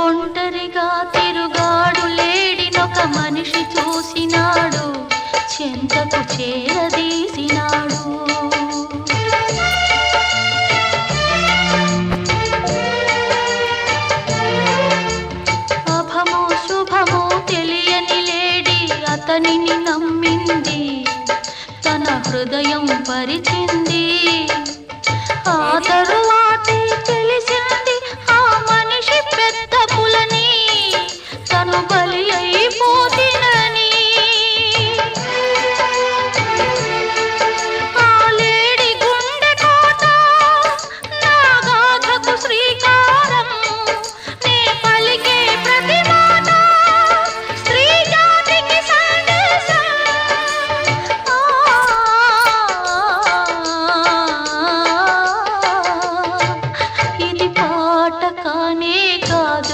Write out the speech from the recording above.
ఒంటరిగా తిరుగాడు లేడినొక మనిషి చూసినాడు, చెంతకు చేరదీసినాడు. అభమో శుభమో తెలియని లేడి అతనిని నమ్మింది, తన హృదయం పరిచింది.